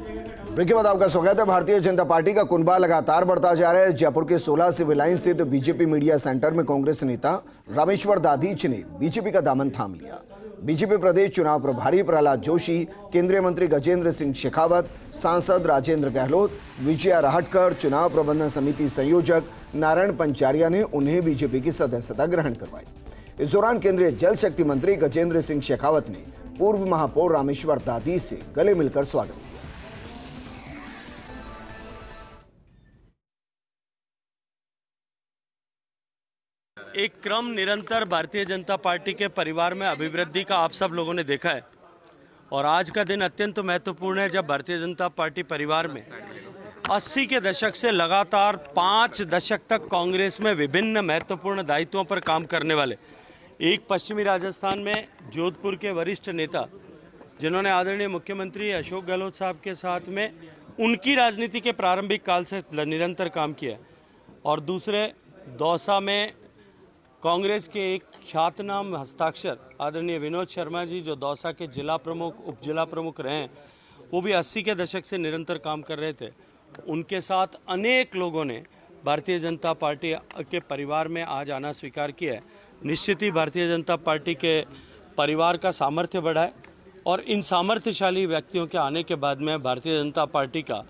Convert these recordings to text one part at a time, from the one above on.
Break के बाद आपका स्वागत है। भारतीय जनता पार्टी का कुनबा लगातार बढ़ता जा रहा है। जयपुर के 16 सिविल लाइन स्थित बीजेपी मीडिया सेंटर में कांग्रेस नेता रामेश्वर दाधीच ने बीजेपी का दामन थाम लिया। बीजेपी प्रदेश चुनाव प्रभारी प्रहलाद जोशी, केंद्रीय मंत्री गजेंद्र सिंह शेखावत, सांसद राजेंद्र गहलोत, विजया राहटकर, चुनाव प्रबंधन समिति संयोजक नारायण पंचारिया ने उन्हें बीजेपी की सदस्यता ग्रहण करवाई। इस दौरान केंद्रीय जल शक्ति मंत्री गजेंद्र सिंह शेखावत ने पूर्व महापौर रामेश्वर दाधीच से गले मिलकर स्वागत किया। एक क्रम निरंतर भारतीय जनता पार्टी के परिवार में अभिवृद्धि का आप सब लोगों ने देखा है और आज का दिन अत्यंत महत्वपूर्ण है जब भारतीय जनता पार्टी परिवार में 80 के दशक से लगातार 5 दशक तक कांग्रेस में विभिन्न महत्वपूर्ण दायित्वों पर काम करने वाले एक पश्चिमी राजस्थान में जोधपुर के वरिष्ठ नेता जिन्होंने आदरणीय मुख्यमंत्री अशोक गहलोत साहब के साथ में उनकी राजनीति के प्रारंभिक काल से निरंतर काम किया और दूसरे दौसा में कांग्रेस के एक ख्यातनाम हस्ताक्षर आदरणीय विनोद शर्मा जी जो दौसा के जिला प्रमुख उप जिला प्रमुख रहे हैं, वो भी 80 के दशक से निरंतर काम कर रहे थे। उनके साथ अनेक लोगों ने भारतीय जनता पार्टी के परिवार में आज आना स्वीकार किया है। निश्चित ही भारतीय जनता पार्टी के परिवार का सामर्थ्य बढ़ा है और इन सामर्थ्यशाली व्यक्तियों के आने के बाद में भारतीय जनता पार्टी का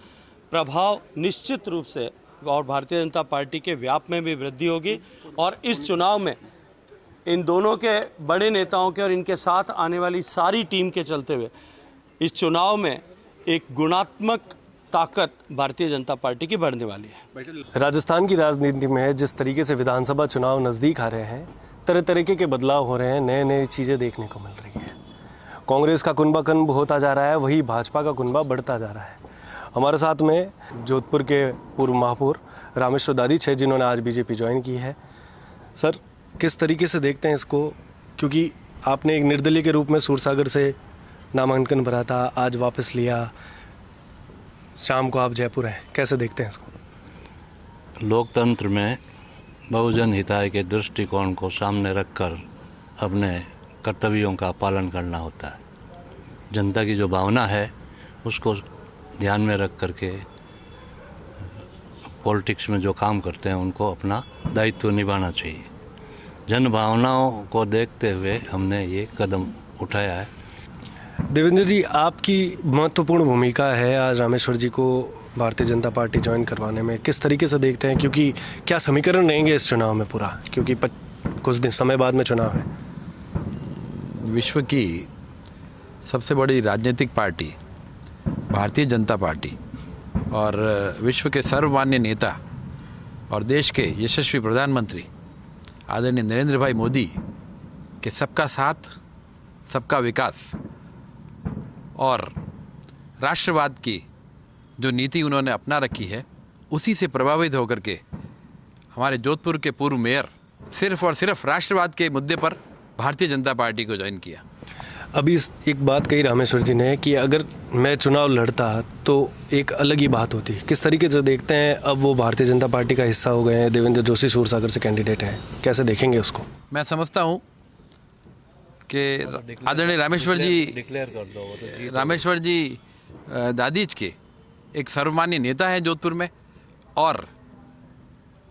प्रभाव निश्चित रूप से और भारतीय जनता पार्टी के व्याप में भी वृद्धि होगी और इस चुनाव में इन दोनों के बड़े नेताओं के और इनके साथ आने वाली सारी टीम के चलते हुए इस चुनाव में एक गुणात्मक ताकत भारतीय जनता पार्टी की बढ़ने वाली है। राजस्थान की राजनीति में जिस तरीके से विधानसभा चुनाव नज़दीक आ रहे हैं, तरह तरीके के बदलाव हो रहे हैं, नए नई चीज़ें देखने को मिल रही हैं। कांग्रेस का कुनबा कम होता जा रहा है, वही भाजपा का कुनबा बढ़ता जा रहा है। हमारे साथ में जोधपुर के पूर्व महापौर रामेश्वर दाधीच है जिन्होंने आज बीजेपी ज्वाइन की है। सर, किस तरीके से देखते हैं इसको, क्योंकि आपने एक निर्दलीय के रूप में सूरसागर से नामांकन भरा था, आज वापस लिया, शाम को आप जयपुर हैं, कैसे देखते हैं इसको? लोकतंत्र में बहुजन हिताय के दृष्टिकोण को सामने रखकर अपने कर्तव्यों का पालन करना होता है। जनता की जो भावना है उसको ध्यान में रख करके पॉलिटिक्स में जो काम करते हैं उनको अपना दायित्व निभाना चाहिए। जन भावनाओं को देखते हुए हमने ये कदम उठाया है। देवेंद्र जी, आपकी महत्वपूर्ण भूमिका है आज रामेश्वर जी को भारतीय जनता पार्टी ज्वाइन करवाने में, किस तरीके से देखते हैं, क्योंकि क्या समीकरण रहेंगे इस चुनाव में पूरा, क्योंकि कुछ दिन समय बाद में चुनाव है। विश्व की सबसे बड़ी राजनीतिक पार्टी भारतीय जनता पार्टी और विश्व के सर्वमान्य नेता और देश के यशस्वी प्रधानमंत्री आदरणीय नरेंद्र भाई मोदी के सबका साथ, सबका विकास और राष्ट्रवाद की जो नीति उन्होंने अपना रखी है, उसी से प्रभावित होकर के हमारे जोधपुर के पूर्व मेयर सिर्फ और सिर्फ राष्ट्रवाद के मुद्दे पर भारतीय जनता पार्टी को ज्वाइन किया। अभी एक बात कही रामेश्वर जी ने कि अगर मैं चुनाव लड़ता तो एक अलग ही बात होती। किस तरीके से देखते हैं, अब वो भारतीय जनता पार्टी का हिस्सा हो गए हैं, देवेंद्र जोशी सूरसागर से कैंडिडेट हैं, कैसे देखेंगे उसको? मैं समझता हूँ कि आदरणीय रामेश्वर जी दाधीच के एक सर्वमान्य नेता है जोधपुर में और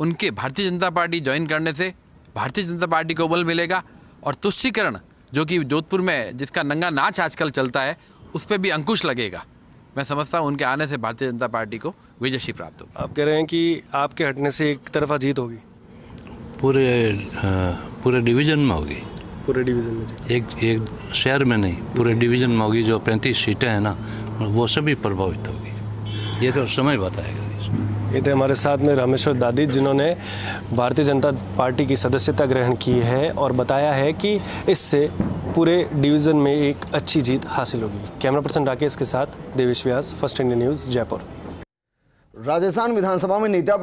उनके भारतीय जनता पार्टी ज्वाइन करने से भारतीय जनता पार्टी को बल मिलेगा और तुष्टीकरण जो कि जोधपुर में जिसका नंगा नाच आजकल चलता है उस पर भी अंकुश लगेगा। मैं समझता हूँ उनके आने से भारतीय जनता पार्टी को विजयश्री प्राप्त होगी। आप कह रहे हैं कि आपके हटने से एक तरफा जीत होगी? पूरे डिवीजन में होगी। पूरे डिवीजन में जी? एक शहर में नहीं, पूरे डिवीजन में होगी। जो 35 सीटें हैं ना, वो सभी प्रभावित होगी। ये तो समय बताएगा। ये थे हमारे साथ में रामेश्वर दाधीच जिन्होंने भारतीय जनता पार्टी की सदस्यता ग्रहण की है और बताया है कि इससे पूरे डिवीज़न में एक अच्छी जीत हासिल होगी। कैमरा पर्सन राकेश के साथ Devesh Vyas, first India news, Jaipur. Rajasthan विधानसभा में नेता